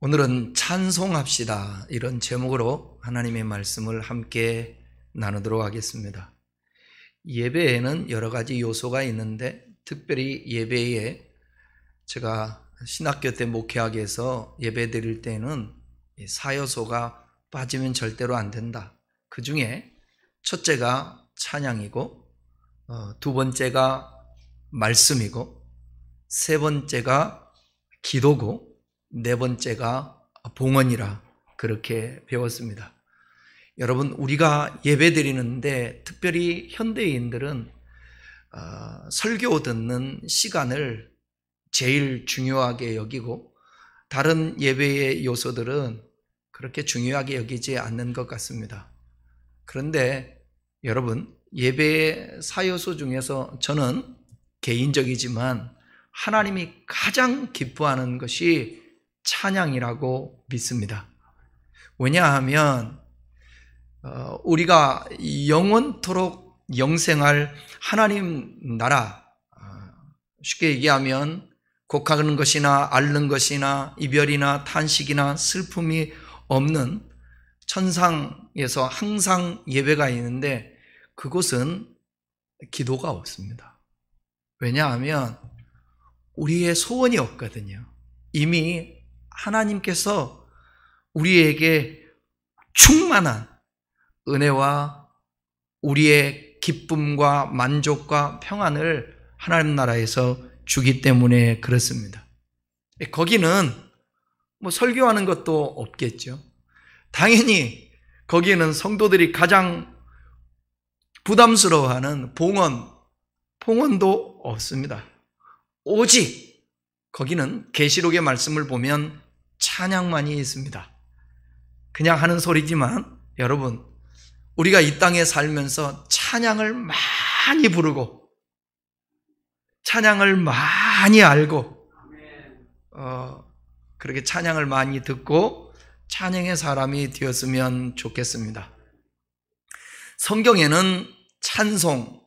오늘은 찬송합시다, 이런 제목으로 하나님의 말씀을 함께 나누도록 하겠습니다. 예배에는 여러 가지 요소가 있는데 특별히 예배에 제가 신학교 때 목회하기에서 예배 드릴 때는 사요소가 빠지면 절대로 안 된다. 그 중에 첫째가 찬양이고, 두 번째가 말씀이고, 세 번째가 기도고, 네 번째가 봉헌이라 그렇게 배웠습니다. 여러분, 우리가 예배 드리는데 특별히 현대인들은 설교 듣는 시간을 제일 중요하게 여기고 다른 예배의 요소들은 그렇게 중요하게 여기지 않는 것 같습니다. 그런데 여러분, 예배의 사요소 중에서 저는 개인적이지만 하나님이 가장 기뻐하는 것이 찬양이라고 믿습니다. 왜냐하면 우리가 영원토록 영생할 하나님 나라, 쉽게 얘기하면 곡하는 것이나 앓는 것이나 이별이나 탄식이나 슬픔이 없는 천상에서 항상 예배가 있는데 그곳은 기도가 없습니다. 왜냐하면 우리의 소원이 없거든요. 이미 하나님께서 우리에게 충만한 은혜와 우리의 기쁨과 만족과 평안을 하나님 나라에서 주기 때문에 그렇습니다. 거기는 설교하는 것도 없겠죠. 당연히 거기에는 성도들이 가장 부담스러워하는 봉헌도 없습니다. 오직 거기는 계시록의 말씀을 보면 찬양만이 있습니다. 그냥 하는 소리지만 여러분, 우리가 이 땅에 살면서 찬양을 많이 부르고 찬양을 많이 알고 그렇게 찬양을 많이 듣고 찬양의 사람이 되었으면 좋겠습니다. 성경에는 찬송,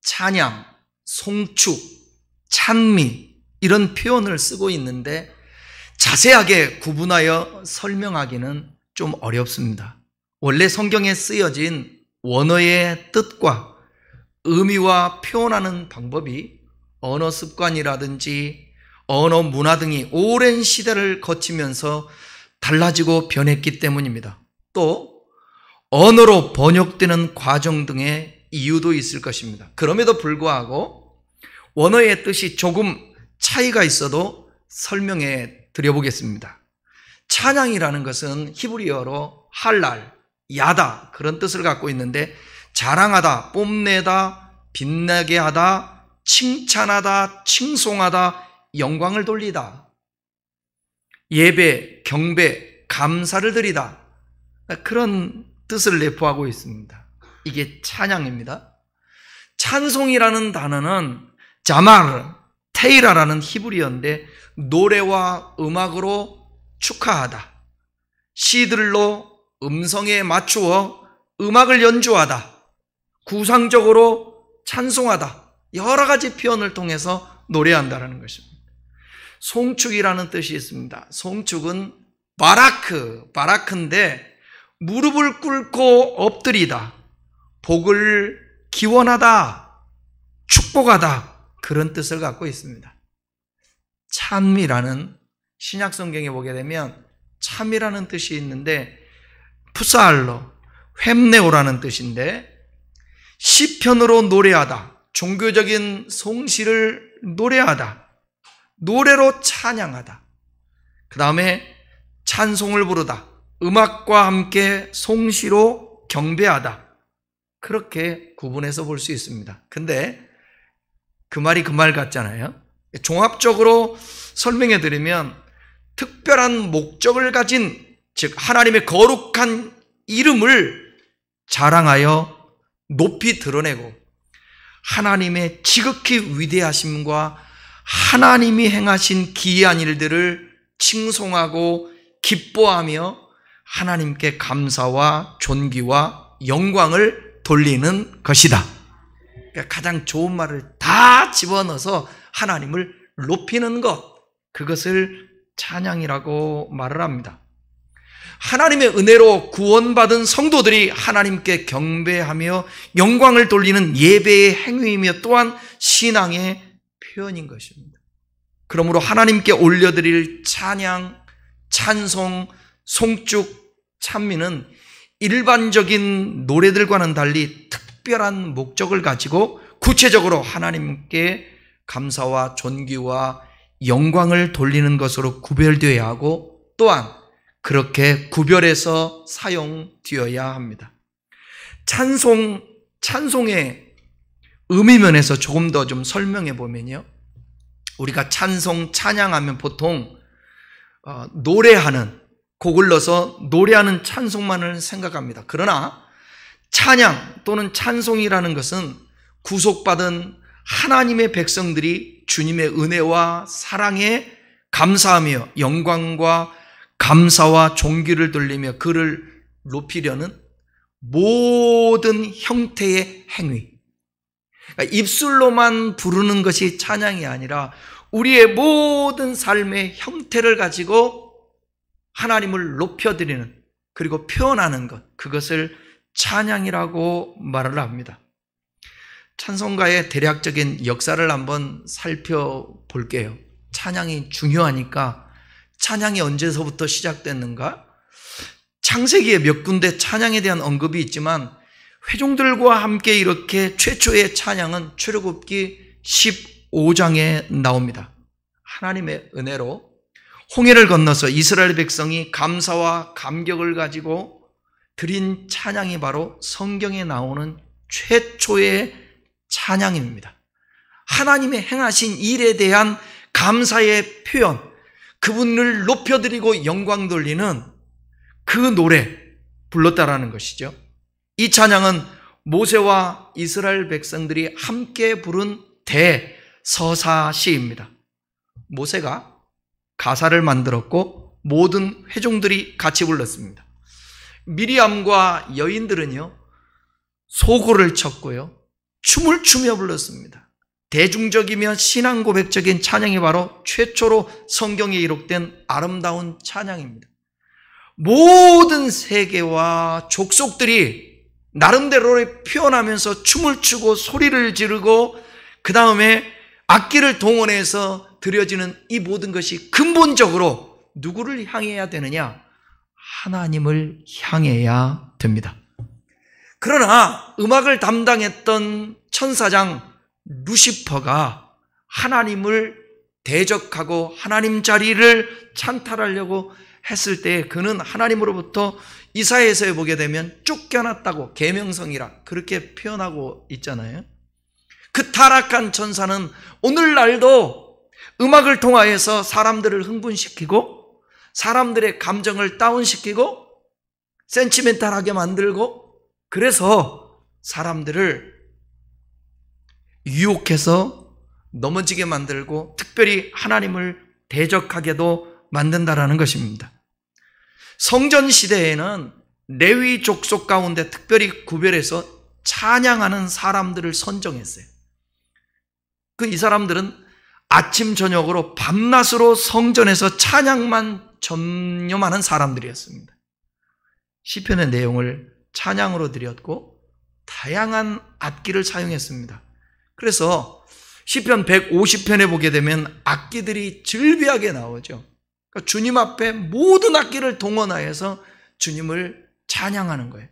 찬양, 송축, 찬미 이런 표현을 쓰고 있는데 자세하게 구분하여 설명하기는 좀 어렵습니다. 원래 성경에 쓰여진 원어의 뜻과 의미와 표현하는 방법이 언어 습관이라든지 언어 문화 등이 오랜 시대를 거치면서 달라지고 변했기 때문입니다. 또 언어로 번역되는 과정 등의 이유도 있을 것입니다. 그럼에도 불구하고 원어의 뜻이 조금 차이가 있어도 설명해 드려보겠습니다. 찬양이라는 것은 히브리어로 할랄, 야다 그런 뜻을 갖고 있는데 자랑하다, 뽐내다, 빛나게 하다, 칭찬하다, 칭송하다, 영광을 돌리다, 예배, 경배, 감사를 드리다 그런 뜻을 내포하고 있습니다. 이게 찬양입니다. 찬송이라는 단어는 자마르, 테이라라는 히브리어인데 노래와 음악으로 축하하다, 시들로 음성에 맞추어 음악을 연주하다, 구상적으로 찬송하다, 여러 가지 표현을 통해서 노래한다는 것입니다. 송축이라는 뜻이 있습니다. 송축은 바라크인데 무릎을 꿇고 엎드리다, 복을 기원하다, 축복하다 그런 뜻을 갖고 있습니다. 찬미라는 신약성경에 보게 되면 참이라는 뜻이 있는데 푸살로, 홑네오라는 뜻인데 시편으로 노래하다, 종교적인 송시를 노래하다, 노래로 찬양하다, 그 다음에 찬송을 부르다, 음악과 함께 송시로 경배하다 그렇게 구분해서 볼 수 있습니다. 근데 그 말이 그 말 같잖아요. 종합적으로 설명해 드리면 특별한 목적을 가진, 즉 하나님의 거룩한 이름을 자랑하여 높이 드러내고 하나님의 지극히 위대하심과 하나님이 행하신 기이한 일들을 칭송하고 기뻐하며 하나님께 감사와 존귀와 영광을 돌리는 것이다. 그러니까 가장 좋은 말을 다 집어넣어서 하나님을 높이는 것, 그것을 찬양이라고 말을 합니다. 하나님의 은혜로 구원받은 성도들이 하나님께 경배하며 영광을 돌리는 예배의 행위이며 또한 신앙의 표현인 것입니다. 그러므로 하나님께 올려드릴 찬양, 찬송, 송축, 찬미는 일반적인 노래들과는 달리 특별한 목적을 가지고 구체적으로 하나님께 감사와 존귀와 영광을 돌리는 것으로 구별되어야 하고 또한 그렇게 구별해서 사용되어야 합니다. 찬송의 의미면에서 조금 더 좀 설명해 보면요, 우리가 찬송, 찬양하면 보통 노래하는, 곡을 넣어서 노래하는 찬송만을 생각합니다. 그러나 찬양 또는 찬송이라는 것은 구속받은 하나님의 백성들이 주님의 은혜와 사랑에 감사하며 영광과 감사와 존귀를 돌리며 그를 높이려는 모든 형태의 행위, 그러니까 입술로만 부르는 것이 찬양이 아니라 우리의 모든 삶의 형태를 가지고 하나님을 높여드리는, 그리고 표현하는 것, 그것을 찬양이라고 말을 합니다. 찬송가의 대략적인 역사를 한번 살펴볼게요. 찬양이 중요하니까 찬양이 언제서부터 시작됐는가? 창세기에 몇 군데 찬양에 대한 언급이 있지만 회중들과 함께 이렇게 최초의 찬양은 출애굽기 15장에 나옵니다. 하나님의 은혜로 홍해를 건너서 이스라엘 백성이 감사와 감격을 가지고 드린 찬양이 바로 성경에 나오는 최초의 찬양입니다. 하나님의 행하신 일에 대한 감사의 표현, 그분을 높여드리고 영광 돌리는 그 노래 불렀다라는 것이죠. 이 찬양은 모세와 이스라엘 백성들이 함께 부른 대서사시입니다. 모세가 가사를 만들었고 모든 회중들이 같이 불렀습니다. 미리암과 여인들은요, 소고를 쳤고요, 춤을 추며 불렀습니다. 대중적이며 신앙 고백적인 찬양이 바로 최초로 성경에 기록된 아름다운 찬양입니다. 모든 세계와 족속들이 나름대로 표현하면서 춤을 추고 소리를 지르고 그 다음에 악기를 동원해서 드려지는 이 모든 것이 근본적으로 누구를 향해야 되느냐? 하나님을 향해야 됩니다. 그러나 음악을 담당했던 천사장 루시퍼가 하나님을 대적하고 하나님 자리를 찬탈하려고 했을 때 그는 하나님으로부터 이사야서에 보게 되면 쫓겨났다고, 계명성이라 그렇게 표현하고 있잖아요. 그 타락한 천사는 오늘날도 음악을 통하여서 사람들을 흥분시키고 사람들의 감정을 다운시키고 센치멘탈하게 만들고, 그래서 사람들을 유혹해서 넘어지게 만들고 특별히 하나님을 대적하게도 만든다라는 것입니다. 성전 시대에는 레위 족속 가운데 특별히 구별해서 찬양하는 사람들을 선정했어요. 이 사람들은 아침 저녁으로 밤낮으로 성전에서 찬양만 전념하는 사람들이었습니다. 시편의 내용을 찬양으로 드렸고 다양한 악기를 사용했습니다. 그래서 시편 150편에 보게 되면 악기들이 즐비하게 나오죠. 그러니까 주님 앞에 모든 악기를 동원하여서 주님을 찬양하는 거예요.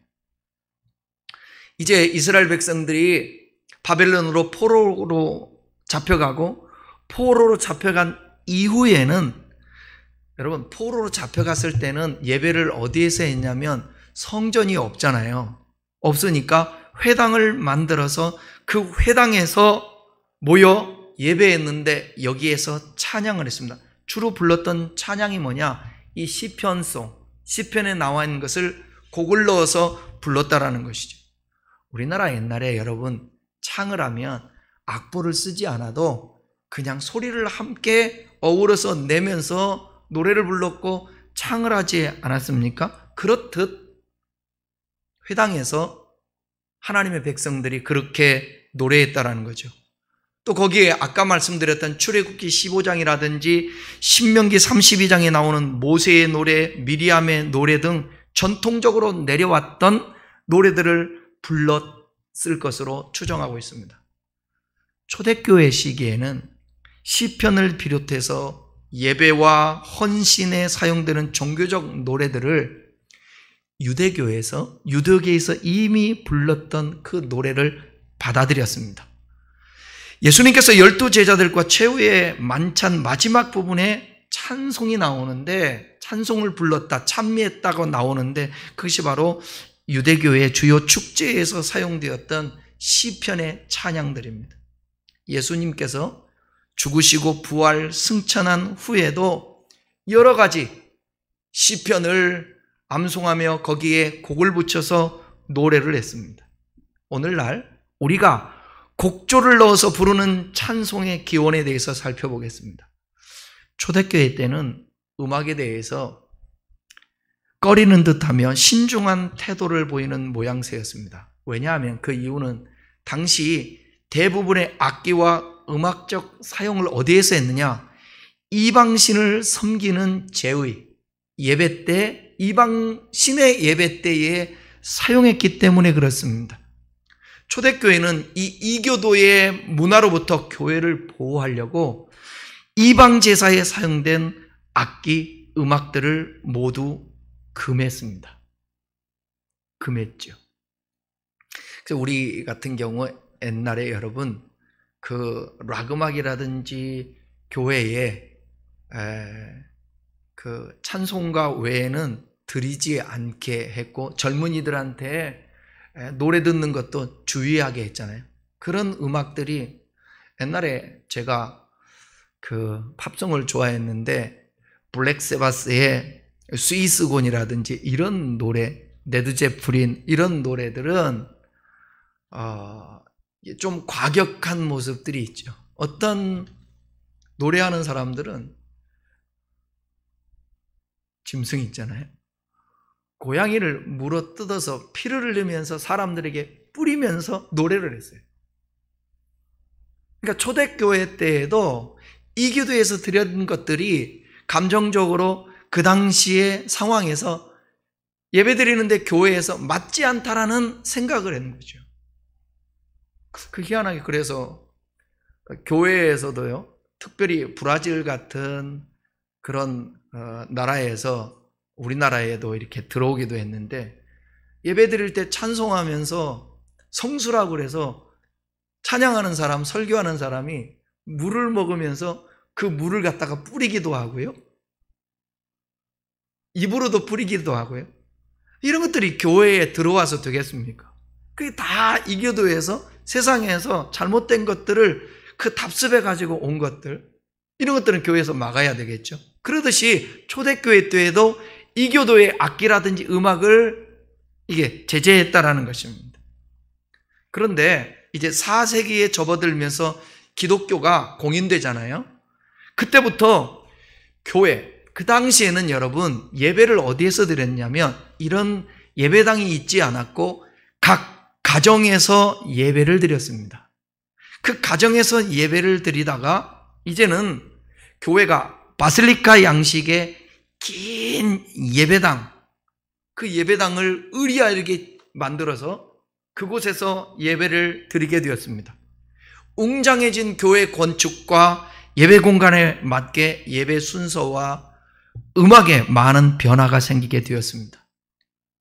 이제 이스라엘 백성들이 바벨론으로 포로로 잡혀가고, 포로로 잡혀간 이후에는, 여러분 포로로 잡혀갔을 때는 예배를 어디에서 했냐면 성전이 없잖아요. 없으니까 회당을 만들어서 그 회당에서 모여 예배했는데 여기에서 찬양을 했습니다. 주로 불렀던 찬양이 뭐냐? 이 시편송, 시편에 나와 있는 것을 곡을 넣어서 불렀다라는 것이죠. 우리나라 옛날에 여러분 창을 하면 악보를 쓰지 않아도 그냥 소리를 함께 어우러서 내면서 노래를 불렀고 창을 하지 않았습니까? 그렇듯 회당에서 하나님의 백성들이 그렇게 노래했다라는 거죠. 또 거기에 아까 말씀드렸던 출애굽기 15장이라든지 신명기 32장에 나오는 모세의 노래, 미리암의 노래 등 전통적으로 내려왔던 노래들을 불렀을 것으로 추정하고 있습니다. 초대교회 시기에는 시편을 비롯해서 예배와 헌신에 사용되는 종교적 노래들을 유대교에서 이미 불렀던 그 노래를 받아들였습니다. 예수님께서 12제자들과 최후의 만찬 마지막 부분에 찬송이 나오는데, 찬송을 불렀다, 찬미했다고 나오는데, 그것이 바로 유대교의 주요 축제에서 사용되었던 시편의 찬양들입니다. 예수님께서 죽으시고 부활 승천한 후에도 여러 가지 시편을 암송하며 거기에 곡을 붙여서 노래를 했습니다. 오늘날 우리가 곡조를 넣어서 부르는 찬송의 기원에 대해서 살펴보겠습니다. 초대교회 때는 음악에 대해서 꺼리는 듯하며 신중한 태도를 보이는 모양새였습니다. 왜냐하면 그 이유는 당시 대부분의 악기와 음악적 사용을 어디에서 했느냐? 이방신을 섬기는 제의, 예배 때, 이방신의 예배 때에 사용했기 때문에 그렇습니다. 초대교회는 이 이교도의 문화로부터 교회를 보호하려고 이방 제사에 사용된 악기, 음악들을 모두 금했습니다. 금했죠. 그래서 우리 같은 경우 옛날에 여러분 그 락 음악이라든지 교회에 그 찬송가 외에는 드리지 않게 했고, 젊은이들한테 노래 듣는 것도 주의하게 했잖아요. 그런 음악들이 옛날에 제가 그 팝송을 좋아했는데 블랙 세바스의 스위스곤이라든지 이런 노래, 레드 제플린 이런 노래들은 좀 과격한 모습들이 있죠. 어떤 노래하는 사람들은 짐승이 있잖아요. 고양이를 물어 뜯어서 피를 흘리면서 사람들에게 뿌리면서 노래를 했어요. 그러니까 초대교회 때에도 이교도에서 드렸던 것들이 감정적으로 그 당시의 상황에서 예배드리는데 교회에서 맞지 않다라는 생각을 했는 거죠. 그 희한하게 그래서 교회에서도요, 특별히 브라질 같은 그런 나라에서 우리나라에도 이렇게 들어오기도 했는데, 예배 드릴 때 찬송하면서 성수라고 그래서 찬양하는 사람, 설교하는 사람이 물을 먹으면서 그 물을 갖다가 뿌리기도 하고요, 입으로도 뿌리기도 하고요. 이런 것들이 교회에 들어와서 되겠습니까? 그게 다 이교도에서 세상에서 잘못된 것들을 그 답습해 가지고 온 것들, 이런 것들은 교회에서 막아야 되겠죠. 그러듯이 초대교회 때에도 이교도의 악기라든지 음악을 이게 제재했다라는 것입니다. 그런데 이제 4세기에 접어들면서 기독교가 공인되잖아요. 그때부터 교회, 그 당시에는 여러분 예배를 어디에서 드렸냐면 이런 예배당이 있지 않았고 각 가정에서 예배를 드렸습니다. 그 가정에서 예배를 드리다가 이제는 교회가 바실리카 양식의 긴 예배당, 그 예배당을 의리하게 만들어서 그곳에서 예배를 드리게 되었습니다. 웅장해진 교회 건축과 예배 공간에 맞게 예배 순서와 음악에 많은 변화가 생기게 되었습니다.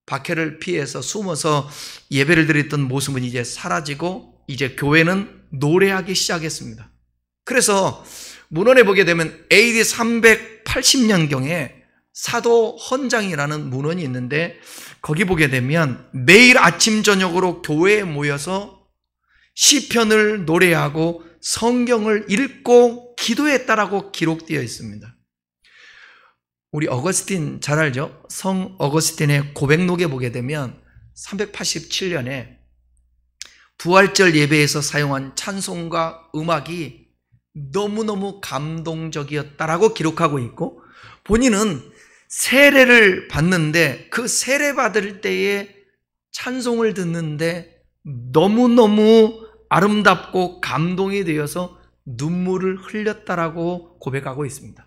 박해를 피해서 숨어서 예배를 드렸던 모습은 이제 사라지고 이제 교회는 노래하기 시작했습니다. 그래서 문헌에 보게 되면 AD 380년경에 사도 헌장이라는 문헌이 있는데, 거기 보게 되면 매일 아침 저녁으로 교회에 모여서 시편을 노래하고 성경을 읽고 기도했다라고 기록되어 있습니다. 우리 어거스틴 잘 알죠? 성 어거스틴의 고백록에 보게 되면 387년에 부활절 예배에서 사용한 찬송과 음악이 너무너무 감동적이었다라고 기록하고 있고, 본인은 세례를 받는데 그 세례 받을 때에 찬송을 듣는데 너무너무 아름답고 감동이 되어서 눈물을 흘렸다라고 고백하고 있습니다.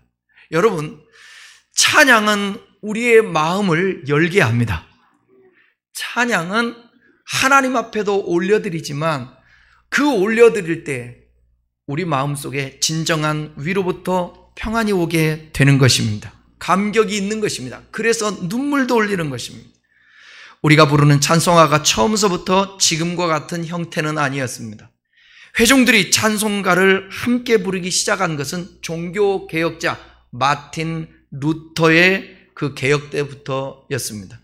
여러분, 찬양은 우리의 마음을 열게 합니다. 찬양은 하나님 앞에도 올려드리지만 그 올려드릴 때 우리 마음속에 진정한 위로부터 평안이 오게 되는 것입니다. 감격이 있는 것입니다. 그래서 눈물도 흘리는 것입니다. 우리가 부르는 찬송가가 처음서부터 지금과 같은 형태는 아니었습니다. 회중들이 찬송가를 함께 부르기 시작한 것은 종교개혁자 마틴 루터의 그 개혁 때부터였습니다.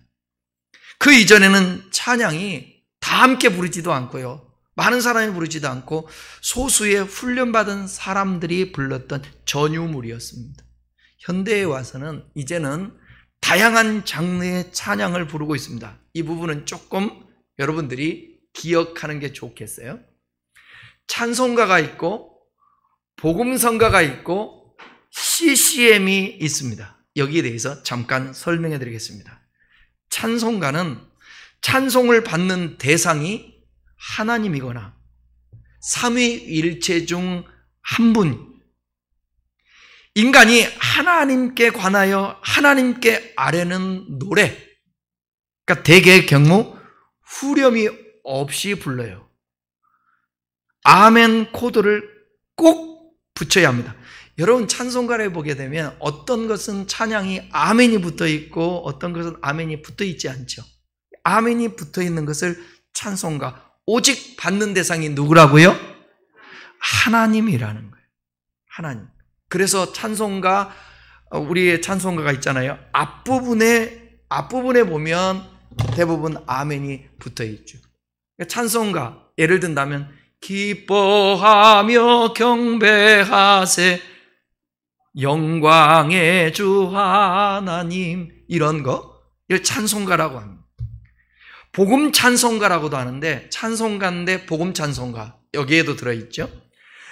그 이전에는 찬양이 다 함께 부르지도 않고요, 많은 사람이 부르지도 않고 소수의 훈련받은 사람들이 불렀던 전유물이었습니다. 현대에 와서는 이제는 다양한 장르의 찬양을 부르고 있습니다. 이 부분은 조금 여러분들이 기억하는 게 좋겠어요. 찬송가가 있고 복음성가가 있고 CCM이 있습니다. 여기에 대해서 잠깐 설명해 드리겠습니다. 찬송가는 찬송을 받는 대상이 하나님이거나 삼위일체 중 한 분, 인간이 하나님께 관하여 하나님께 아뢰는 노래, 그러니까 대개의 경우 후렴이 없이 불러요. 아멘 코드를 꼭 붙여야 합니다. 여러분, 찬송가를 보게 되면 어떤 것은 찬양이 아멘이 붙어 있고 어떤 것은 아멘이 붙어 있지 않죠. 아멘이 붙어 있는 것을 찬송가, 오직 받는 대상이 누구라고요? 하나님이라는 거예요. 하나님. 그래서 찬송가, 우리의 찬송가가 있잖아요. 앞부분에 보면 대부분 아멘이 붙어 있죠. 찬송가, 예를 든다면 기뻐하며 경배하세 영광의 주 하나님, 이런 거, 이걸 찬송가라고 합니다. 복음 찬송가라고도 하는데, 찬송가인데 복음 찬송가, 여기에도 들어있죠.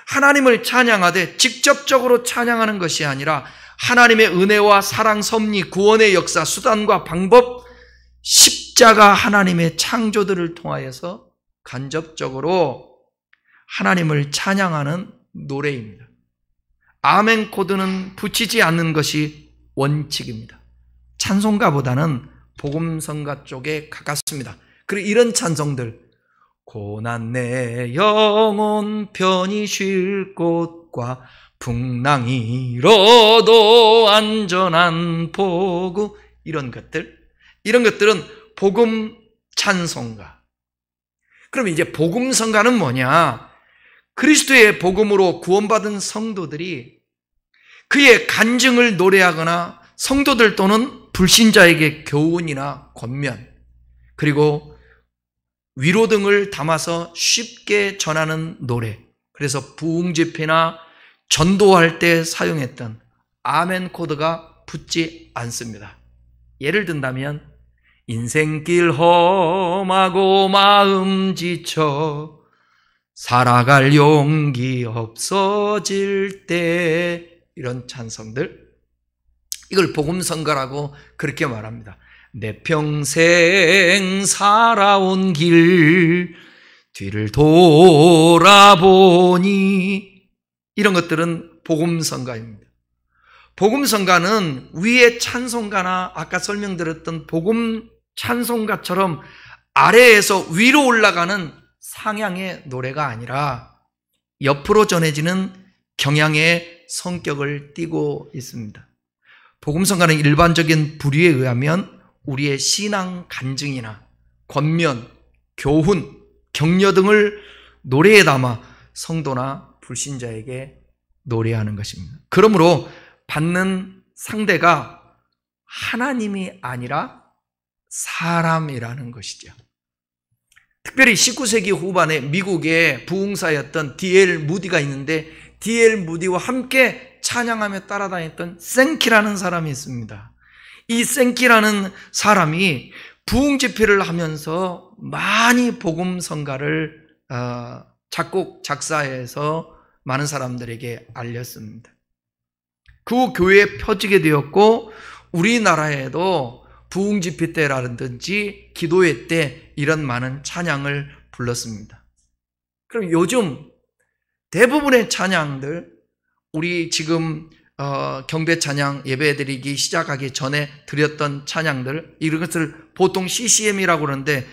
하나님을 찬양하되 직접적으로 찬양하는 것이 아니라 하나님의 은혜와 사랑, 섭리, 구원의 역사, 수단과 방법, 십자가, 하나님의 창조들을 통하여서 간접적으로 하나님을 찬양하는 노래입니다. 아멘 코드는 붙이지 않는 것이 원칙입니다. 찬송가보다는 복음성가 쪽에 가깝습니다. 그리고 이런 찬송들, 고난 내 영혼 편히 쉴 곳과 풍랑이 일어도 안전한 포구, 이런 것들은 복음 찬송가. 그럼 이제 복음성가는 뭐냐? 그리스도의 복음으로 구원받은 성도들이 그의 간증을 노래하거나 성도들 또는 불신자에게 교훈이나 권면, 그리고 위로 등을 담아서 쉽게 전하는 노래. 그래서 부흥 집회나 전도할 때 사용했던 아멘 코드가 붙지 않습니다. 예를 든다면 인생길 험하고 마음 지쳐 살아갈 용기 없어질 때, 이런 찬송들, 이걸 복음성가라고 그렇게 말합니다. 내 평생 살아온 길 뒤를 돌아보니, 이런 것들은 복음성가입니다. 복음성가는 위의 찬송가나 아까 설명드렸던 복음 찬송가처럼 아래에서 위로 올라가는 상향의 노래가 아니라 옆으로 전해지는 경향의 성격을 띠고 있습니다. 복음성가는 일반적인 부류에 의하면 우리의 신앙 간증이나 권면, 교훈, 격려 등을 노래에 담아 성도나 불신자에게 노래하는 것입니다. 그러므로 받는 상대가 하나님이 아니라 사람이라는 것이죠. 특별히 19세기 후반에 미국의 부흥사였던 D.L. 무디가 있는데, D.L. 무디와 함께 찬양하며 따라다녔던 생키라는 사람이 있습니다. 이 생키라는 사람이 부흥 집회를 하면서 많이 복음 성가를 작곡 작사해서 많은 사람들에게 알렸습니다. 그 교회에 펴지게 되었고, 우리나라에도 부흥 집회 때라든지 기도회 때 이런 많은 찬양을 불렀습니다. 그럼 요즘 대부분의 찬양들, 우리 지금 경배 찬양 예배드리기 시작하기 전에 드렸던 찬양들, 이런 것을 보통 CCM이라고 그러는데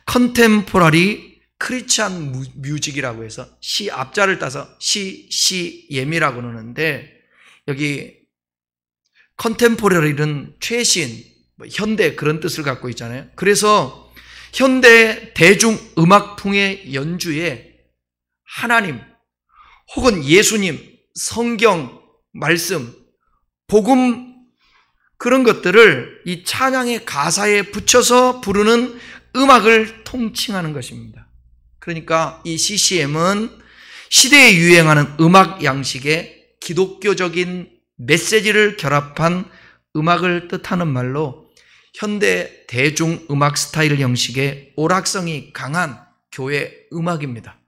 컨템포러리 크리스찬 뮤직이라고 해서 시 앞자를 따서 CCM이라고 그러는데, 여기 컨템포러리는 최신, 현대 그런 뜻을 갖고 있잖아요. 그래서 현대 대중음악풍의 연주에 하나님 혹은 예수님, 성경, 말씀, 복음, 그런 것들을 이 찬양의 가사에 붙여서 부르는 음악을 통칭하는 것입니다. 그러니까 이 CCM은 시대에 유행하는 음악 양식에 기독교적인 메시지를 결합한 음악을 뜻하는 말로 현대 대중음악 스타일 형식의 오락성이 강한 교회 음악입니다.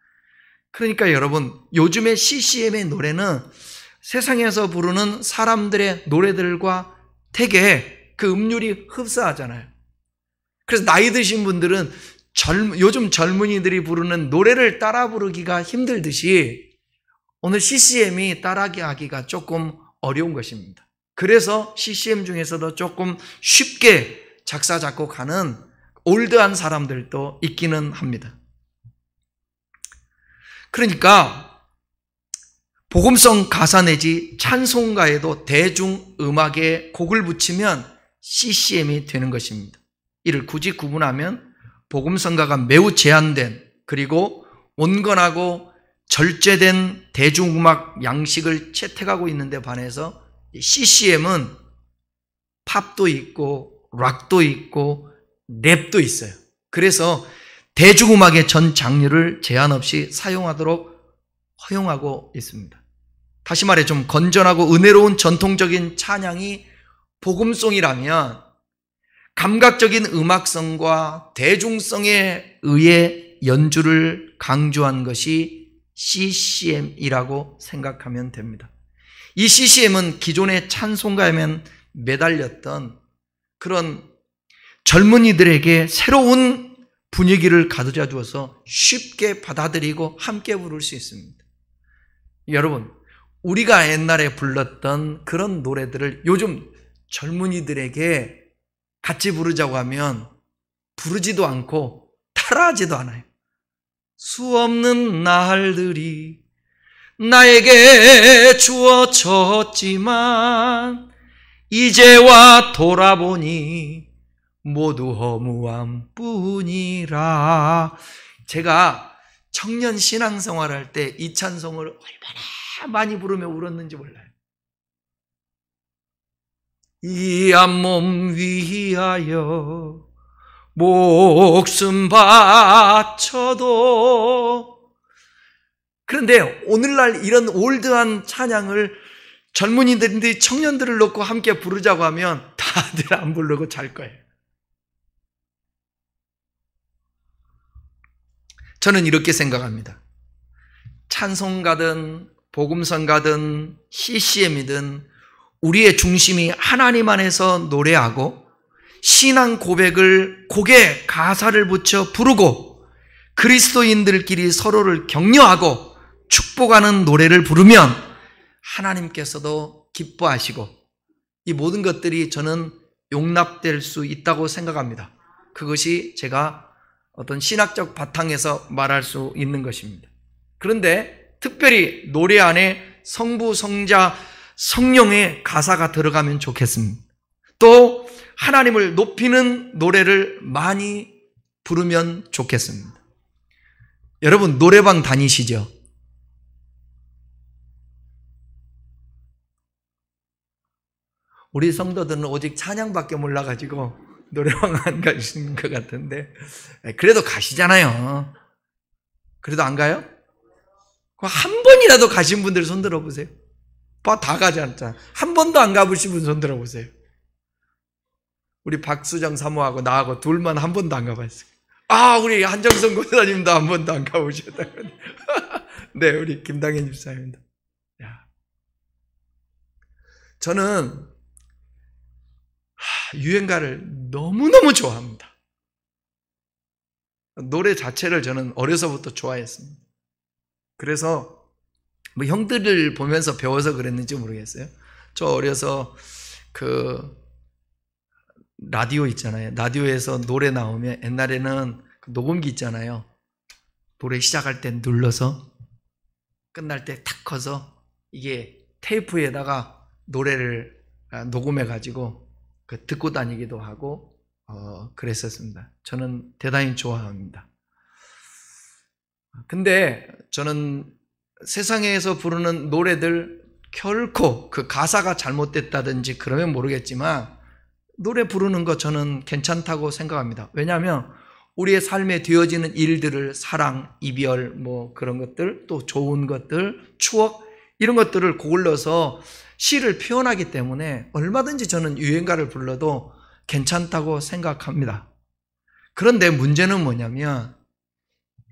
그러니까 여러분, 요즘의 CCM의 노래는 세상에서 부르는 사람들의 노래들과 되게 그 음률이 흡사하잖아요. 그래서 나이 드신 분들은 요즘 젊은이들이 부르는 노래를 따라 부르기가 힘들듯이 오늘 CCM이 따라하기가 조금 어려운 것입니다. 그래서 CCM 중에서도 조금 쉽게 작사, 작곡하는 올드한 사람들도 있기는 합니다. 그러니까 복음성 가사 내지 찬송가에도 대중음악에 곡을 붙이면 CCM이 되는 것입니다. 이를 굳이 구분하면 복음성가가 매우 제한된, 그리고 온건하고 절제된 대중음악 양식을 채택하고 있는데 반해서 CCM은 팝도 있고 락도 있고 랩도 있어요. 그래서 대중음악의 전 장르를 제한 없이 사용하도록 허용하고 있습니다. 다시 말해 좀 건전하고 은혜로운 전통적인 찬양이 복음송이라면 감각적인 음악성과 대중성에 의해 연주를 강조한 것이 CCM이라고 생각하면 됩니다. 이 CCM은 기존의 찬송가에만 매달렸던 그런 젊은이들에게 새로운 분위기를 가져다 주어서 쉽게 받아들이고 함께 부를 수 있습니다. 여러분, 우리가 옛날에 불렀던 그런 노래들을 요즘 젊은이들에게 같이 부르자고 하면 부르지도 않고 따라하지도 않아요. 수없는 날들이 나에게 주어졌지만 이제와 돌아보니 모두 허무함 뿐이라. 제가 청년 신앙생활 할 때 이 찬송을 얼마나 많이 부르며 울었는지 몰라요. 이 한 몸 위하여 목숨 바쳐도. 그런데 오늘날 이런 올드한 찬양을 젊은이들인데 청년들을 놓고 함께 부르자고 하면 다들 안 부르고 잘 거예요. 저는 이렇게 생각합니다. 찬송가든 복음성가든 CCM이든 우리의 중심이 하나님 안에서 노래하고 신앙 고백을 곡에 가사를 붙여 부르고 그리스도인들끼리 서로를 격려하고 축복하는 노래를 부르면 하나님께서도 기뻐하시고 이 모든 것들이 저는 용납될 수 있다고 생각합니다. 그것이 제가 어떤 신학적 바탕에서 말할 수 있는 것입니다. 그런데 특별히 노래 안에 성부, 성자, 성령의 가사가 들어가면 좋겠습니다. 또 하나님을 높이는 노래를 많이 부르면 좋겠습니다. 여러분 노래방 다니시죠? 우리 성도들은 오직 찬양밖에 몰라가지고 노래방 안 가시는 것 같은데 그래도 가시잖아요. 그래도 안 가요? 한 번이라도 가신 분들 손 들어보세요. 다 가지 않잖아. 한 번도 안 가보신 분 손 들어보세요. 우리 박수정 사모하고 나하고 둘만 한 번도 안 가봤어요. 우리 한정선 권사님도 한 번도 안 가보셨다고. 네, 우리 김당현 집사님도. 저는 유행가를 너무너무 좋아합니다. 노래 자체를 저는 어려서부터 좋아했습니다. 그래서 뭐 형들을 보면서 배워서 그랬는지 모르겠어요. 저 어려서 그 라디오 있잖아요. 라디오에서 노래 나오면 옛날에는 그 녹음기 있잖아요. 노래 시작할 때 눌러서 끝날 때 탁 커서 이게 테이프에다가 노래를 녹음해가지고 듣고 다니기도 하고 그랬었습니다. 저는 대단히 좋아합니다. 근데 저는 세상에서 부르는 노래들 결코 그 가사가 잘못됐다든지 그러면 모르겠지만 노래 부르는 거 저는 괜찮다고 생각합니다. 왜냐하면 우리의 삶에 되어지는 일들을 사랑, 이별, 뭐 그런 것들, 또 좋은 것들, 추억 이런 것들을 고글러서 시를 표현하기 때문에 얼마든지 저는 유행가를 불러도 괜찮다고 생각합니다. 그런데 문제는 뭐냐면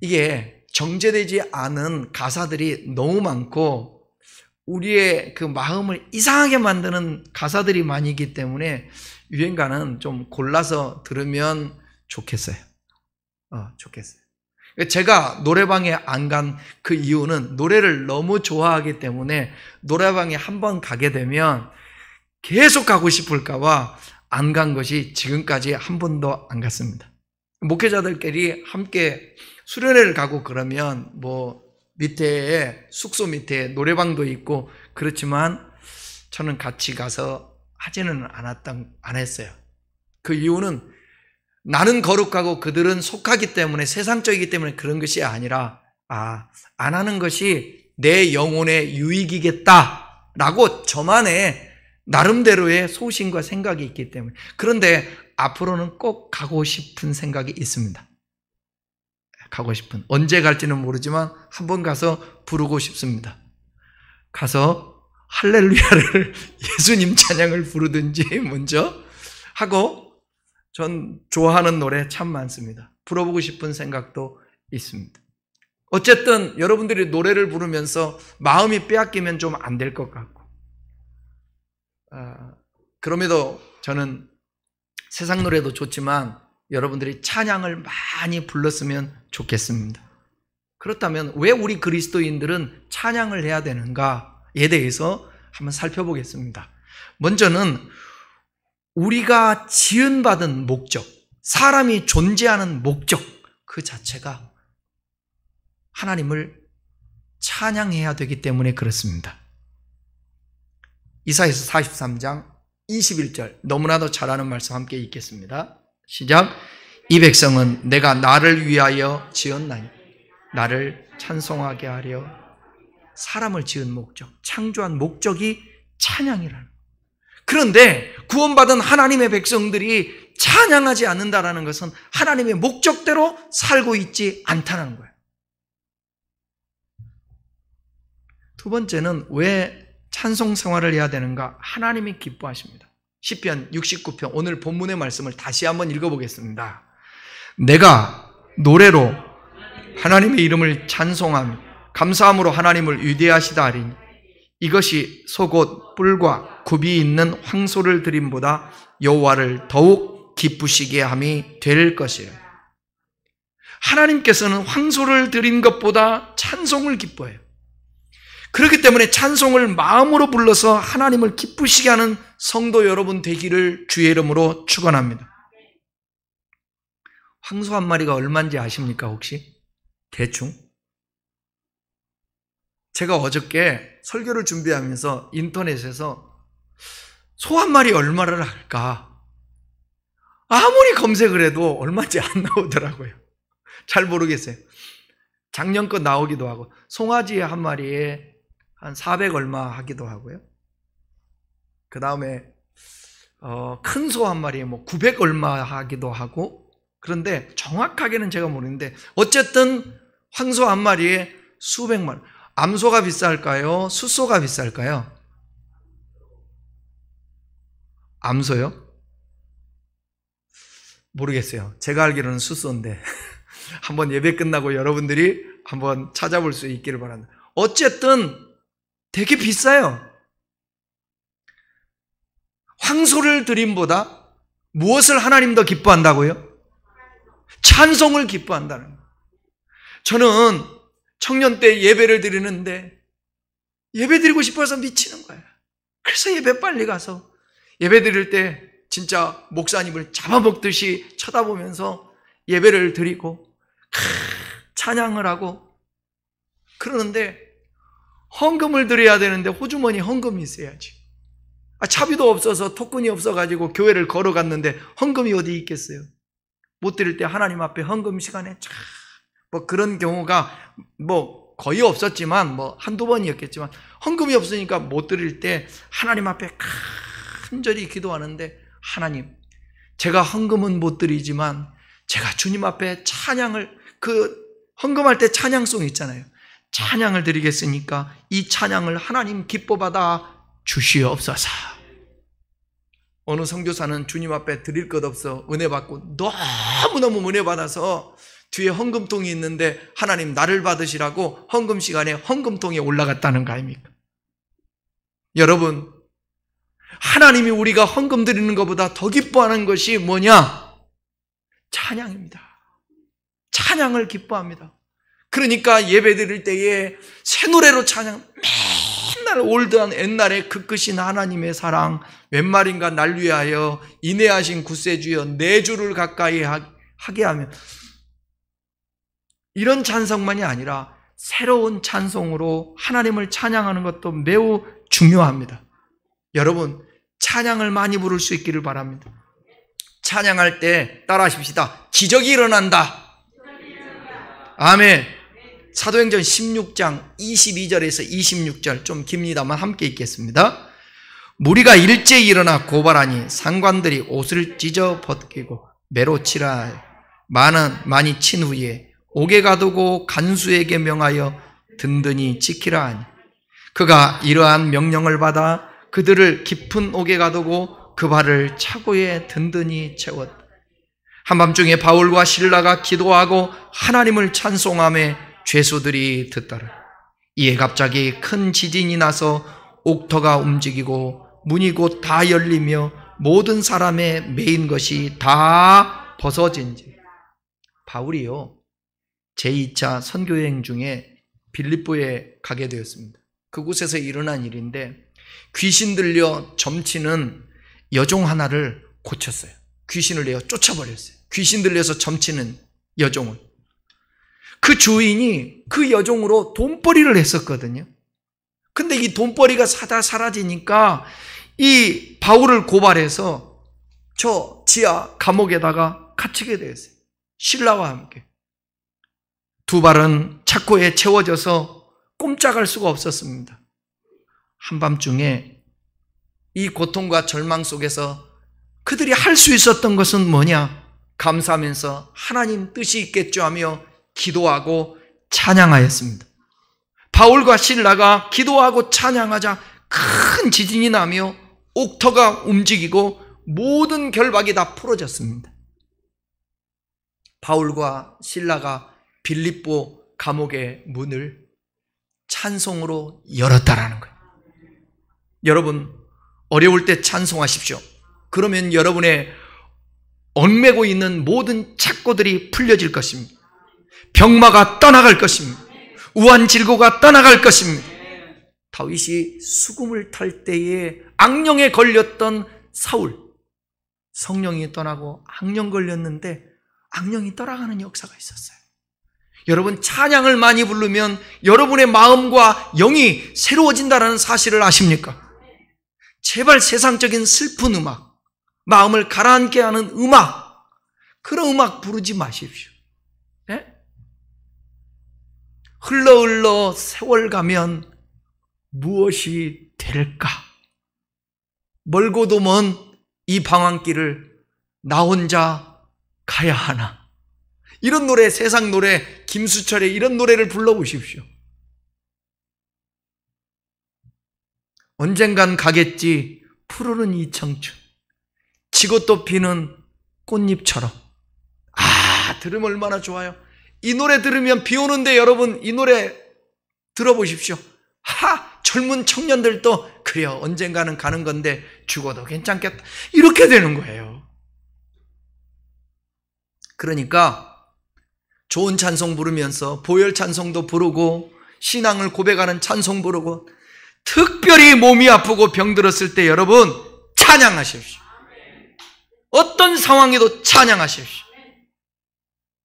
이게 정제되지 않은 가사들이 너무 많고 우리의 그 마음을 이상하게 만드는 가사들이 많이 있기 때문에 유행가는 좀 골라서 들으면 좋겠어요. 좋겠어요. 제가 노래방에 안 간 그 이유는 노래를 너무 좋아하기 때문에 노래방에 한번 가게 되면 계속 가고 싶을까봐 안 간 것이 지금까지 한 번도 안 갔습니다. 목회자들끼리 함께 수련회를 가고 그러면 뭐 밑에 숙소 밑에 노래방도 있고 그렇지만 저는 같이 가서 하지는 안 했어요. 그 이유는 나는 거룩하고 그들은 속하기 때문에 세상적이기 때문에 그런 것이 아니라 안 하는 것이 내 영혼의 유익이겠다라고 저만의 나름대로의 소신과 생각이 있기 때문에. 그런데 앞으로는 꼭 가고 싶은 생각이 있습니다. 가고 싶은, 언제 갈지는 모르지만 한번 가서 부르고 싶습니다. 가서 할렐루야를 예수님 찬양을 부르든지 먼저 하고 전 좋아하는 노래 참 많습니다. 불러보고 싶은 생각도 있습니다. 어쨌든 여러분들이 노래를 부르면서 마음이 빼앗기면 좀 안 될 것 같고 그럼에도 저는 세상 노래도 좋지만 여러분들이 찬양을 많이 불렀으면 좋겠습니다. 그렇다면 왜 우리 그리스도인들은 찬양을 해야 되는가에 대해서 한번 살펴보겠습니다. 먼저는 우리가 지은받은 목적, 사람이 존재하는 목적 그 자체가 하나님을 찬양해야 되기 때문에 그렇습니다. 이사야서 43장 21절 너무나도 잘 아는 말씀 함께 읽겠습니다. 시작. 이 백성은 내가 나를 위하여 지었나니 나를 찬송하게 하려. 사람을 지은 목적, 창조한 목적이 찬양이라는. 그런데 구원받은 하나님의 백성들이 찬양하지 않는다는 것은 하나님의 목적대로 살고 있지 않다는 거예요. 두 번째는 왜 찬송 생활을 해야 되는가? 하나님이 기뻐하십니다. 시편 69편 오늘 본문의 말씀을 다시 한번 읽어보겠습니다. 내가 노래로 하나님의 이름을 찬송하며 감사함으로 하나님을 위대하시다 하리니 이것이 속옷 뿔과 굽이 있는 황소를 드림보다 여호와를 더욱 기쁘시게 함이 될 것이라. 하나님께서는 황소를 드린 것보다 찬송을 기뻐해요. 그렇기 때문에 찬송을 마음으로 불러서 하나님을 기쁘시게 하는 성도 여러분 되기를 주의 이름으로 축원합니다. 황소 한 마리가 얼마인지 아십니까 혹시? 대충? 제가 어저께 설교를 준비하면서 인터넷에서 소 한 마리 얼마를 할까? 아무리 검색을 해도 얼마인지 안 나오더라고요. 잘 모르겠어요. 작년 거 나오기도 하고 송아지 한 마리에 한 400 얼마 하기도 하고요. 그 다음에 큰 소 한 마리에 뭐 900 얼마 하기도 하고 그런데 정확하게는 제가 모르는데 어쨌든 황소 한 마리에 수백만 원. 암소가 비쌀까요? 숫소가 비쌀까요? 암소요? 모르겠어요. 제가 알기로는 숫소인데 한번 예배 끝나고 여러분들이 한번 찾아볼 수 있기를 바랍니다. 어쨌든 되게 비싸요. 황소를 드림보다 무엇을 하나님 더 기뻐한다고요? 찬송을 기뻐한다는 거예요. 저는 청년 때 예배를 드리는데 예배 드리고 싶어서 미치는 거예요. 그래서 예배 빨리 가서 예배 드릴 때 진짜 목사님을 잡아먹듯이 쳐다보면서 예배를 드리고 찬양을 하고 그러는데 헌금을 드려야 되는데 호주머니 헌금이 있어야지. 차비도 없어서 토큰이 없어가지고 교회를 걸어갔는데 헌금이 어디 있겠어요? 못 드릴 때 하나님 앞에 헌금 시간에 뭐 그런 경우가 뭐 거의 없었지만 뭐 한두 번이었겠지만 헌금이 없으니까 못 드릴 때 하나님 앞에 간절히 기도하는데 하나님, 제가 헌금은 못 드리지만 제가 주님 앞에 찬양을 헌금할 때 찬양송 있잖아요. 찬양을 드리겠으니까 이 찬양을 하나님 기뻐받아 주시옵소서. 어느 선교사는 주님 앞에 드릴 것 없어 은혜 받고 너무너무 은혜 받아서 뒤에 헌금통이 있는데 하나님 나를 받으시라고 헌금 시간에 헌금통에 올라갔다는 거 아닙니까? 여러분, 하나님이 우리가 헌금 드리는 것보다 더 기뻐하는 것이 뭐냐? 찬양입니다. 찬양을 기뻐합니다. 그러니까 예배 드릴 때에 새 노래로 찬양, 맨날 올드한 옛날에 그 크신 하나님의 사랑, 웬 말인가 날 위하여 인애하신 구세주여 내 주를 가까이 하게 하면, 이런 찬송만이 아니라 새로운 찬송으로 하나님을 찬양하는 것도 매우 중요합니다. 여러분, 찬양을 많이 부를 수 있기를 바랍니다. 찬양할 때 따라하십시다. 기적이 일어난다. 아멘. 사도행전 16장 22절에서 26절 좀 깁니다만 함께 읽겠습니다. 무리가 일제히 일어나 고발하니 상관들이 옷을 찢어 벗기고 매로 치라 많이 친 후에 옥에 가두고 간수에게 명하여 든든히 지키라 하니 그가 이러한 명령을 받아 그들을 깊은 옥에 가두고 그 발을 차고에 든든히 채웠다. 한밤중에 바울과 실라가 기도하고 하나님을 찬송하며 죄수들이 듣더라. 이에 갑자기 큰 지진이 나서 옥터가 움직이고 문이 곧 다 열리며 모든 사람의 매인 것이 다 벗어진지. 바울이요, 제2차 선교여행 중에 빌립보에 가게 되었습니다. 그곳에서 일어난 일인데 귀신 들려 점치는 여종 하나를 고쳤어요. 귀신을 내어 쫓아버렸어요. 귀신 들려서 점치는 여종을. 그 주인이 그 여종으로 돈벌이를 했었거든요. 근데 이 돈벌이가 사라지니까 이 바울을 고발해서 저 지하 감옥에다가 갇히게 되었어요. 신라와 함께. 두 발은 차고에 채워져서 꼼짝할 수가 없었습니다. 한밤중에 이 고통과 절망 속에서 그들이 할 수 있었던 것은 뭐냐? 감사하면서 하나님 뜻이 있겠죠 하며 기도하고 찬양하였습니다. 바울과 실라가 기도하고 찬양하자 큰 지진이 나며 옥터가 움직이고 모든 결박이 다 풀어졌습니다. 바울과 실라가 빌립보 감옥의 문을 찬송으로 열었다라는 거예요. 여러분, 어려울 때 찬송하십시오. 그러면 여러분의 얽매고 있는 모든 착고들이 풀려질 것입니다. 병마가 떠나갈 것입니다. 우환질고가 떠나갈 것입니다. 다윗이 수금을 탈 때에 악령에 걸렸던 사울, 성령이 떠나고 악령 걸렸는데 악령이 떠나가는 역사가 있었어요. 여러분, 찬양을 많이 부르면 여러분의 마음과 영이 새로워진다는 사실을 아십니까? 제발 세상적인 슬픈 음악, 마음을 가라앉게 하는 음악, 그런 음악 부르지 마십시오. 네? 흘러 세월 가면 무엇이 될까? 멀고도 먼 이 방황길을 나 혼자 가야 하나? 이런 노래, 세상 노래, 김수철의 이런 노래를 불러보십시오. 언젠간 가겠지 푸르른 이 청춘, 지고 또 피는 꽃잎처럼. 들으면 얼마나 좋아요. 이 노래 들으면 비 오는데 여러분 이 노래 들어보십시오. 젊은 청년들도 그래요, 언젠가는 가는 건데 죽어도 괜찮겠다, 이렇게 되는 거예요. 그러니까 좋은 찬송 부르면서 보혈 찬송도 부르고 신앙을 고백하는 찬송 부르고 특별히 몸이 아프고 병들었을 때 여러분 찬양하십시오. 어떤 상황에도 찬양하십시오.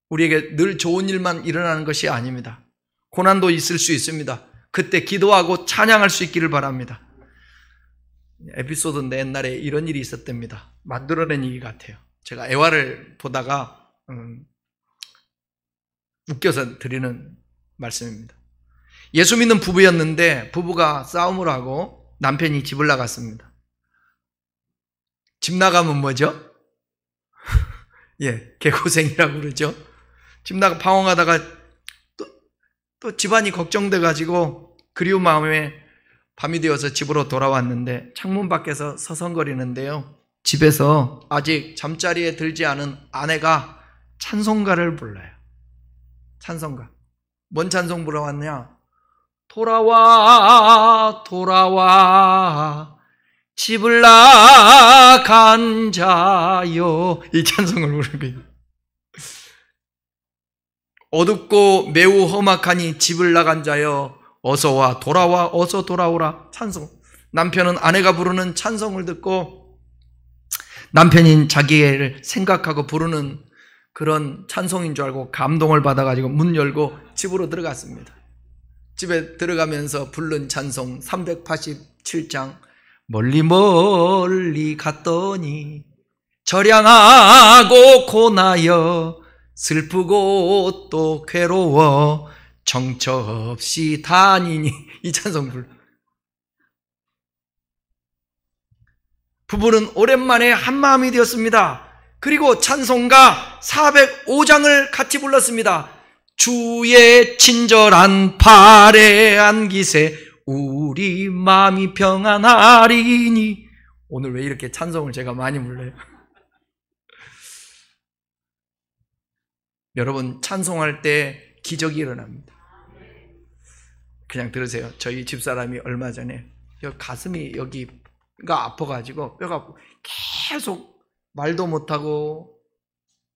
우리에게 늘 좋은 일만 일어나는 것이 아닙니다. 고난도 있을 수 있습니다. 그때 기도하고 찬양할 수 있기를 바랍니다. 에피소드인데 옛날에 이런 일이 있었답니다. 만들어낸 얘기 같아요. 제가 애화를 보다가 웃겨서 드리는 말씀입니다. 예수 믿는 부부였는데 부부가 싸움을 하고 남편이 집을 나갔습니다. 집 나가면 뭐죠? 예, 개고생이라고 그러죠. 집 나가 방황하다가 또 집안이 걱정돼가지고 그리운 마음에 밤이 되어서 집으로 돌아왔는데 창문 밖에서 서성거리는데요. 집에서 아직 잠자리에 들지 않은 아내가 찬송가를 불러요. 찬송가. 뭔 찬송 불러왔냐? 돌아와 돌아와 집을 나간 자여. 이 찬송을 부르고요. 어둡고 매우 험악하니 집을 나간 자여 어서와 돌아와 어서 돌아오라. 찬송. 남편은 아내가 부르는 찬송을 듣고 남편인 자기를 생각하고 부르는 그런 찬송인 줄 알고 감동을 받아가지고 문 열고 집으로 들어갔습니다. 집에 들어가면서 부른 찬송 387장 멀리 멀리 갔더니 절양하고 고나여 슬프고 또 괴로워 정처 없이 다니니. 이 찬송 불러. 부부는 오랜만에 한마음이 되었습니다. 그리고 찬송가 405장을 같이 불렀습니다. 주의 친절한 발에 안기세 우리 마음이 평안하리니. 오늘 왜 이렇게 찬송을 제가 많이 불러요? 여러분 찬송할 때 기적이 일어납니다. 그냥 들으세요. 저희 집사람이 얼마 전에 가슴이 여기가 아파가지고 뼈가 계속 말도 못하고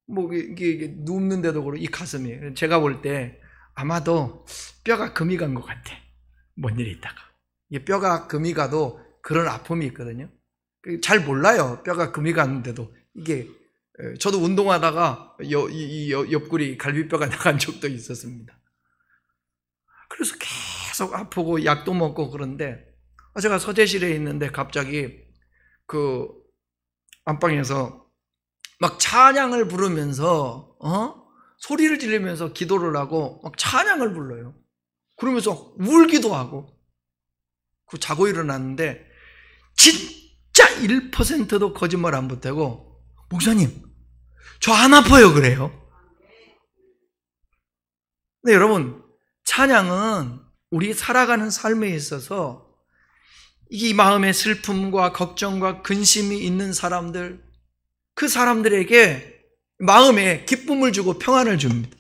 뭐 이게 눕는데도 그렇고 이 가슴이 제가 볼 때 아마도 뼈가 금이 간 것 같아. 뭔 일이 있다가 이게 뼈가 금이 가도 그런 아픔이 있거든요. 잘 몰라요. 뼈가 금이 갔는데도 이게 저도 운동하다가 옆구리 갈비뼈가 나간 적도 있었습니다. 그래서 계속 아프고 약도 먹고 그런데 제가 서재실에 있는데 갑자기 그 안방에서 막 찬양을 부르면서 소리를 지르면서 기도를 하고 막 찬양을 불러요. 그러면서 울기도 하고. 그 자고 일어났는데 진짜 1%도 거짓말 안 보태고 목사님 저 안 아파요 그래요. 근데 여러분 찬양은 우리 살아가는 삶에 있어서 이 마음의 슬픔과 걱정과 근심이 있는 사람들, 그 사람들에게 마음에 기쁨을 주고 평안을 줍니다.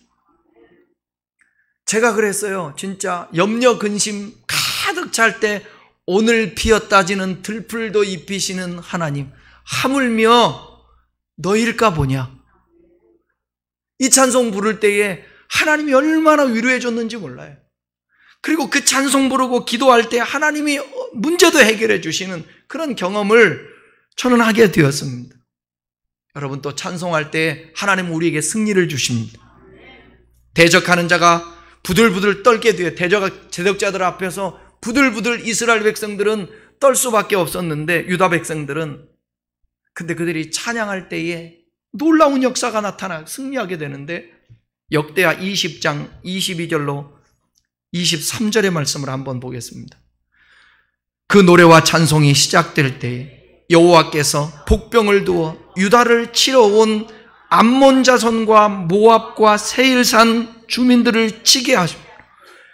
제가 그랬어요. 진짜 염려 근심 가득 찰 때 오늘 피었다지는 들풀도 입히시는 하나님, 하물며 너일까 보냐. 이 찬송 부를 때에 하나님이 얼마나 위로해 줬는지 몰라요. 그리고 그 찬송 부르고 기도할 때 하나님이 문제도 해결해 주시는 그런 경험을 저는 하게 되었습니다. 여러분 또 찬송할 때 하나님은 우리에게 승리를 주십니다. 대적하는 자가 부들부들 떨게 돼요. 대적자들 앞에서 부들부들 이스라엘 백성들은 떨 수밖에 없었는데 유다 백성들은 근데 그들이 찬양할 때에 놀라운 역사가 나타나 승리하게 되는데 역대하 20장 22절로 23절의 말씀을 한번 보겠습니다. 그 노래와 찬송이 시작될 때에 여호와께서 복병을 두어 유다를 치러 온 암몬 자손과 모압과 세일산 주민들을 치게 하시고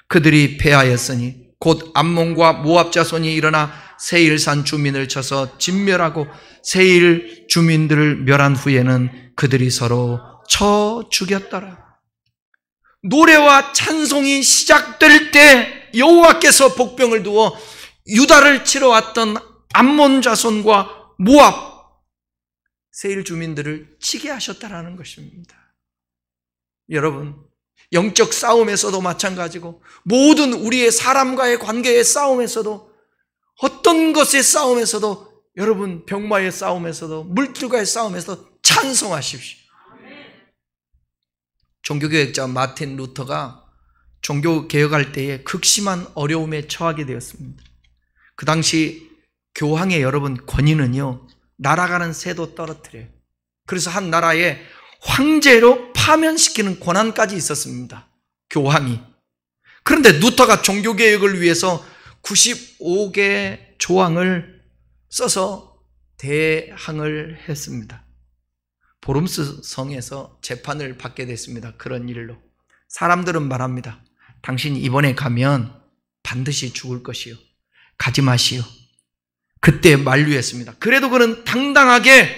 그들이 패하였으니 곧 암몬과 모압 자손이 일어나 세일산 주민을 쳐서 진멸하고 세일 주민들을 멸한 후에는 그들이 서로 쳐 죽였더라. 노래와 찬송이 시작될 때 여호와께서 복병을 두어 유다를 치러 왔던 암몬 자손과 모압 세일 주민들을 치게 하셨다라는 것입니다. 여러분 영적 싸움에서도 마찬가지고 모든 우리의 사람과의 관계의 싸움에서도 어떤 것의 싸움에서도 여러분 병마의 싸움에서도 물질과의 싸움에서도 찬송하십시오. 종교개혁자 마틴 루터가 종교개혁할 때에 극심한 어려움에 처하게 되었습니다. 그 당시 교황의 여러분 권위는요 날아가는 새도 떨어뜨려요. 그래서 한 나라에 황제로 파면시키는 권한까지 있었습니다. 교황이. 그런데 루터가 종교개혁을 위해서 95개 조항을 써서 대항을 했습니다. 보름스 성에서 재판을 받게 됐습니다. 그런 일로. 사람들은 말합니다. 당신 이번에 가면 반드시 죽을 것이요. 가지 마시오. 그때 만류했습니다. 그래도 그는 당당하게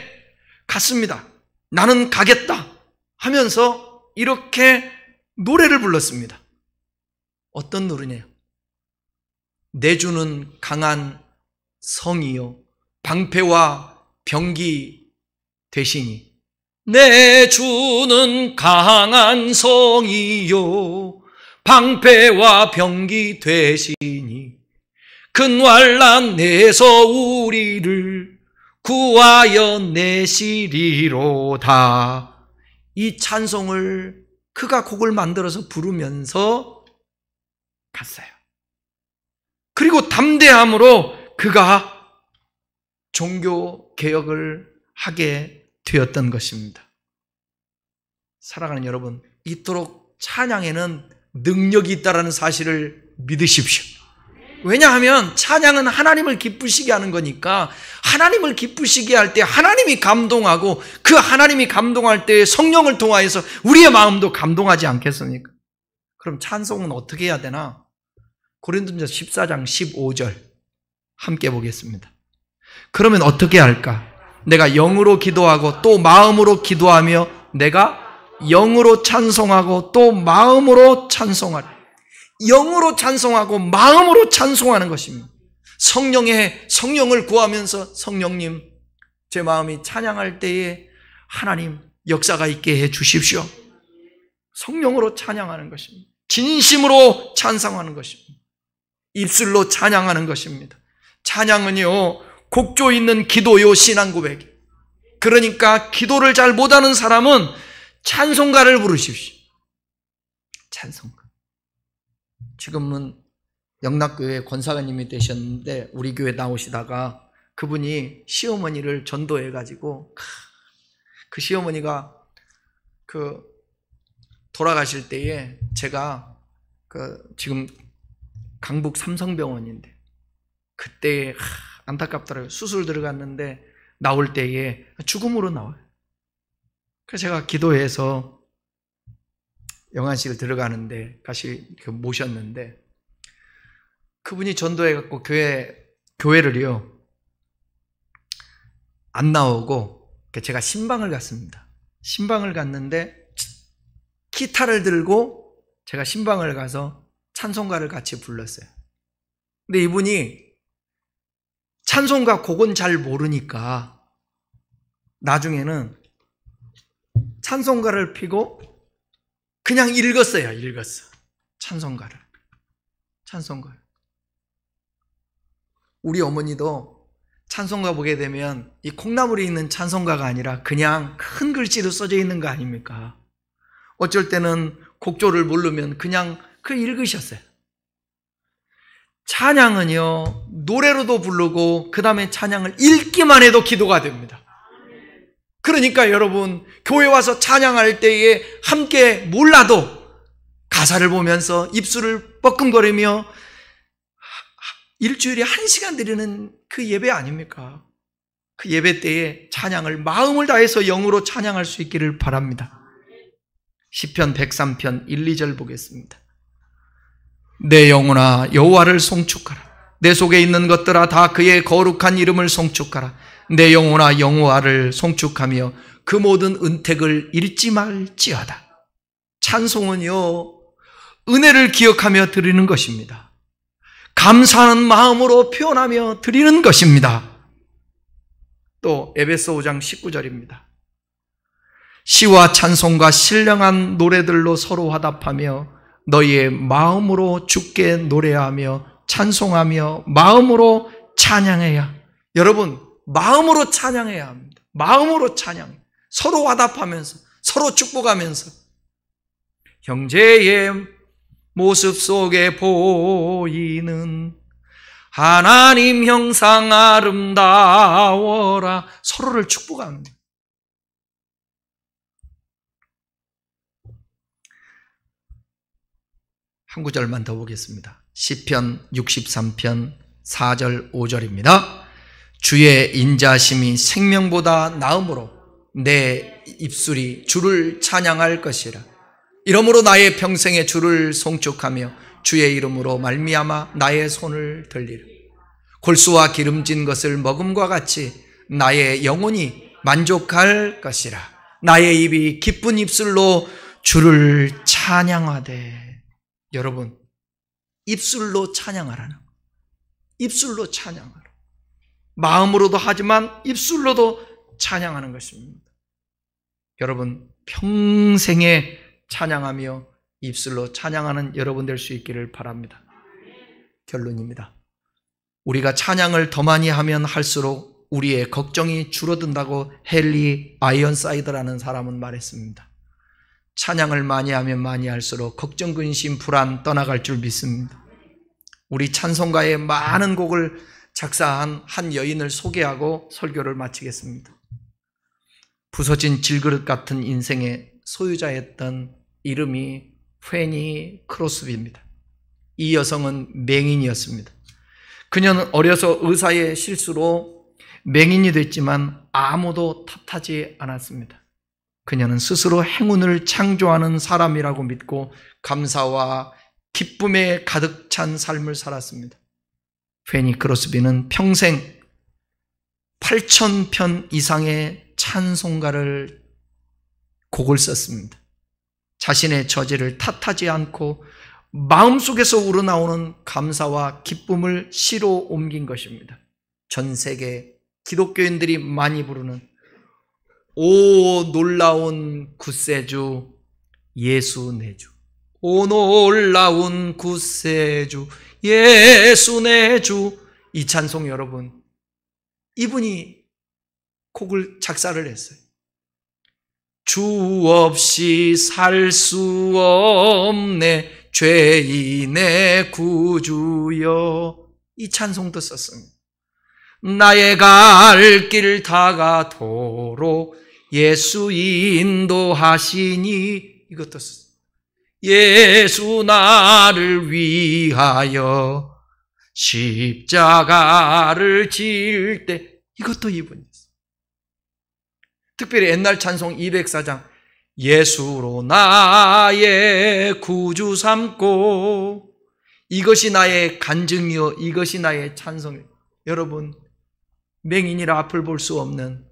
갔습니다. 나는 가겠다 하면서 이렇게 노래를 불렀습니다. 어떤 노래냐요? 내주는 강한 성이요 방패와 병기 되시니 내주는 강한 성이요 방패와 병기 되시니 근활난 내서 우리를 구하여 내시리로다. 이 찬송을 그가 곡을 만들어서 부르면서 갔어요. 그리고 담대함으로 그가 종교 개혁을 하게 되었던 것입니다. 사랑하는 여러분, 이토록 찬양에는 능력이 있다는 사실을 믿으십시오. 왜냐하면 찬양은 하나님을 기쁘시게 하는 거니까 하나님을 기쁘시게 할 때 하나님이 감동하고 그 하나님이 감동할 때 성령을 통하여서 우리의 마음도 감동하지 않겠습니까? 그럼 찬송은 어떻게 해야 되나? 고린도전서 14장 15절 함께 보겠습니다. 그러면 어떻게 할까? 내가 영으로 기도하고 또 마음으로 기도하며 내가 영으로 찬송하고 또 마음으로 찬송하리. 영으로 찬송하고 마음으로 찬송하는 것입니다. 성령을 구하면서 성령님, 제 마음이 찬양할 때에 하나님 역사가 있게 해 주십시오. 성령으로 찬양하는 것입니다. 진심으로 찬송하는 것입니다. 입술로 찬양하는 것입니다. 찬양은요 곡조 있는 기도요 신앙 고백. 그러니까 기도를 잘 못하는 사람은 찬송가를 부르십시오. 찬송가. 지금은 영락교회 권사관님이 되셨는데 우리 교회 나오시다가 그분이 시어머니를 전도해가지고 그 시어머니가 돌아가실 때에 제가 지금 강북 삼성병원인데 그때 안타깝더라고요. 수술 들어갔는데 나올 때에 죽음으로 나와요. 그래서 제가 기도해서 영안실 들어가는데 다시 모셨는데 그분이 전도해갖고 교회를요 안 나오고 제가 신방을 갔습니다. 신방을 갔는데 기타를 들고 제가 신방을 가서 찬송가를 같이 불렀어요. 근데 이분이 찬송가 곡은 잘 모르니까 나중에는 찬송가를 피고 그냥 읽었어요. 찬송가를. 우리 어머니도 찬송가 보게 되면 이 콩나물이 있는 찬송가가 아니라 그냥 큰 글씨로 써져 있는 거 아닙니까? 어쩔 때는 곡조를 모르면 그냥 읽으셨어요. 찬양은요 노래로도 부르고 그 다음에 찬양을 읽기만 해도 기도가 됩니다. 그러니까 여러분 교회 와서 찬양할 때에 함께 몰라도 가사를 보면서 입술을 뻐끔거리며 일주일에 1시간 드리는 그 예배 아닙니까? 그 예배 때에 찬양을 마음을 다해서 영으로 찬양할 수 있기를 바랍니다. 시편 103편 1, 2절 보겠습니다. 내 영혼아 여호와를 송축하라. 내 속에 있는 것들아 다 그의 거룩한 이름을 송축하라. 내 영혼아 여호와를 송축하며 그 모든 은택을 잃지 말지어다. 찬송은요 은혜를 기억하며 드리는 것입니다. 감사하는 마음으로 표현하며 드리는 것입니다. 또 에베소 5장 19절입니다. 시와 찬송과 신령한 노래들로 서로 화답하며 너희의 마음으로 주께 노래하며 찬송하며 마음으로 찬양해야. 여러분, 마음으로 찬양해야 합니다. 마음으로 찬양. 서로 화답하면서, 서로 축복하면서. 형제의 모습 속에 보이는 하나님 형상 아름다워라. 서로를 축복합니다. 한 구절만 더 보겠습니다. 시편 63편 4절 5절입니다. 주의 인자심이 생명보다 나음으로 내 입술이 주를 찬양할 것이라. 이러므로 나의 평생에 주를 송축하며 주의 이름으로 말미암아 나의 손을 들리라. 골수와 기름진 것을 먹음과 같이 나의 영혼이 만족할 것이라. 나의 입이 기쁜 입술로 주를 찬양하되. 여러분, 입술로 찬양하라는, 입술로 찬양하라. 마음으로도 하지만 입술로도 찬양하는 것입니다. 여러분, 평생에 찬양하며 입술로 찬양하는 여러분 될 수 있기를 바랍니다. 결론입니다. 우리가 찬양을 더 많이 하면 할수록 우리의 걱정이 줄어든다고 헨리 아이언사이드라는 사람은 말했습니다. 찬양을 많이 하면 많이 할수록 걱정, 근심, 불안 떠나갈 줄 믿습니다. 우리 찬송가의 많은 곡을 작사한 한 여인을 소개하고 설교를 마치겠습니다. 부서진 질그릇 같은 인생의 소유자였던 이름이 페니 크로스비입니다. 이 여성은 맹인이었습니다. 그녀는 어려서 의사의 실수로 맹인이 됐지만 아무도 탓하지 않았습니다. 그녀는 스스로 행운을 창조하는 사람이라고 믿고 감사와 기쁨에 가득 찬 삶을 살았습니다. 페니 크로스비는 평생 8,000편 이상의 찬송가를 곡을 썼습니다. 자신의 저지를 탓하지 않고 마음속에서 우러나오는 감사와 기쁨을 시로 옮긴 것입니다. 전 세계 기독교인들이 많이 부르는 오 놀라운 굳세주 예수 내 주, 오 놀라운 굳세주 예수 내 주. 이 찬송 여러분, 이분이 곡을 작사를 했어요. 주 없이 살 수 없네 죄인의 구주여. 이 찬송도 썼습니다. 나의 갈 길 다가도록 예수 인도하시니. 이것도 썼습니다. 예수 나를 위하여 십자가를 질 때. 이것도 이분이었어요. 특별히 옛날 찬송 204장 예수로 나의 구주 삼고, 이것이 나의 간증이요 이것이 나의 찬송이요. 여러분, 맹인이라 앞을 볼 수 없는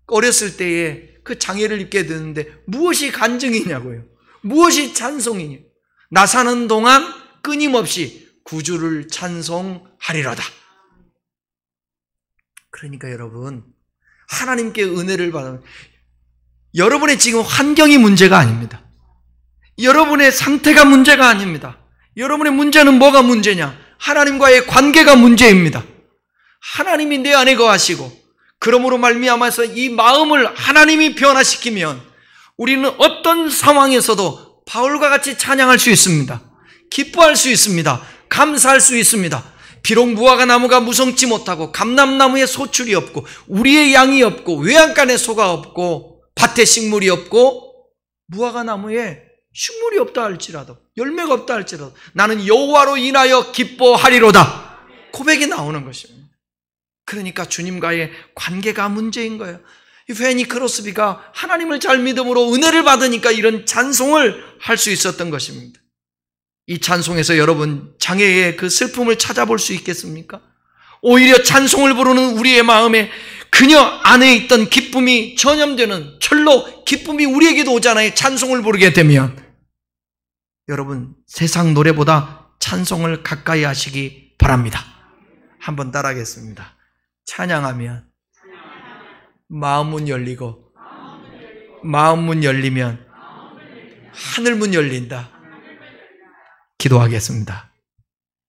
어렸을 때에 그 장애를 입게 되는데 무엇이 간증이냐고요. 무엇이 찬송이냐. 나 사는 동안 끊임없이 구주를 찬송하리로다. 그러니까 여러분, 하나님께 은혜를 받으면, 여러분의 지금 환경이 문제가 아닙니다. 여러분의 상태가 문제가 아닙니다. 여러분의 문제는 뭐가 문제냐? 하나님과의 관계가 문제입니다. 하나님이 내 안에 거하시고, 그러므로 말미암아서 이 마음을 하나님이 변화시키면 우리는 어떤 상황에서도 바울과 같이 찬양할 수 있습니다. 기뻐할 수 있습니다. 감사할 수 있습니다. 비록 무화과 나무가 무성치 못하고 감람나무에 소출이 없고 우리의 양이 없고 외양간에 소가 없고 밭에 식물이 없고 무화과 나무에 식물이 없다 할지라도, 열매가 없다 할지라도 나는 여호와로 인하여 기뻐하리로다. 고백이 나오는 것입니다. 그러니까 주님과의 관계가 문제인 거예요. 이 페니 크로스비가 하나님을 잘 믿음으로 은혜를 받으니까 이런 찬송을 할 수 있었던 것입니다. 이 찬송에서 여러분 장애의 그 슬픔을 찾아볼 수 있겠습니까? 오히려 찬송을 부르는 우리의 마음에 그녀 안에 있던 기쁨이 전염되는, 절로 기쁨이 우리에게도 오잖아요. 찬송을 부르게 되면. 여러분, 세상 노래보다 찬송을 가까이 하시기 바랍니다. 한번 따라하겠습니다. 찬양하면 마음은 열리고 마음 문 열리면 하늘 문 열린다. 기도하겠습니다.